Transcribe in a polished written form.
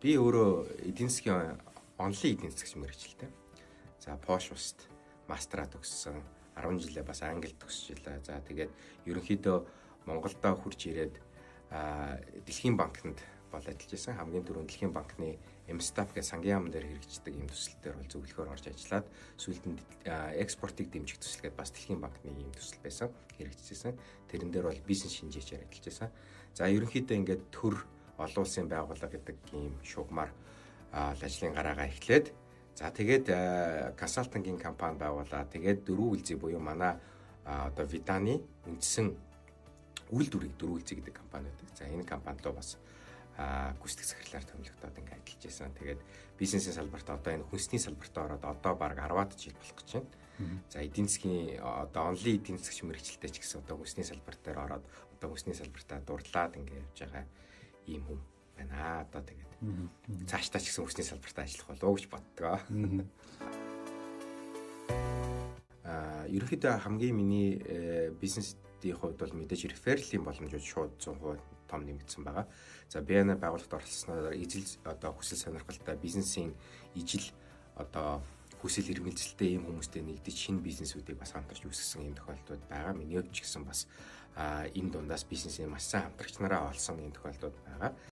Би өөрөө эдийн засгийн онлайн эдийн засгийн мэргэжилтэй. За Posh Ust мастраа төгссөн. 10 жилээ бас Англид төгсөжлээ. За тэгээд ерөнхийдөө Монголдо хурж ирээд Дэлхийн банкнд бол ажиллаж байсан. Хамгийн түрүүнд Дэлхийн банкны MSTAP гэх сангийн яамн дээр хэрэгждэг ийм төсөл дээр бол зөвлөхөөр орж ажиллаад сүүлд нь экспортыг дэмжих төсөл гэдээ бас Дэлхийн банкны ийм төсөл байсан. Хэрэгжижсэн. Тэрэн дээр бол бизнес шинжээчээр ажиллаж байсан. За ерөнхийдөө ингээд төр олон улсын байгууллага гэдэг ийм шугамар ажлын гараагаа эхлээд за тэгээд консалтингийн компани байгуулаад тэгээд дөрвөн үлзий буюу манай одоо Виданы үндсэн үйлдвэрийг дөрвөн үлзий гэдэг компани байдаг. За энэ компанид бас гүйцэтгэх захирлаар томилогдоод ингээд ажиллаж байсан. Тэгээд бизнесийн салбарт одоо энэ хүнсний салбарт ороод одоо баг 10-аад жил болох гэж байна. За эдийн засгийн одоо онлайн эдийн засгийн мэргэжилтэй ч гэсэн одоо хүнсний салбар дээр ороод одоо хүнсний салбартаа дурдлаад ингээд явж байгаа ийм хүн байна. Одоо тэгээд цаашдаа ч гэсэн хүнсний салбартаа ажиллах болов уу гэж боддог. Ерөнхийдөө хамгийн миний бизнесийн хувьд бол мэдээж реферлийн боломжууд шууд 100% том нэмэгдсэн байгаа. За BN байгууллагад оролцсноор ижил одоо хүсэл сонирхолтой бизнесийн ижил одоо хүсэл эрмэлзэлтэй ийм хүмүүстэй нэгдэж шинэ бизнесүүдийг бас хамтарч үүсгэсэн ийм тохиолдлууд байгаа. Миний хувьд ч гэсэн бас энэ дундаас бизнесийн маш сайн хамтрагч нараа олсон ийм тохиолдлууд байгаа.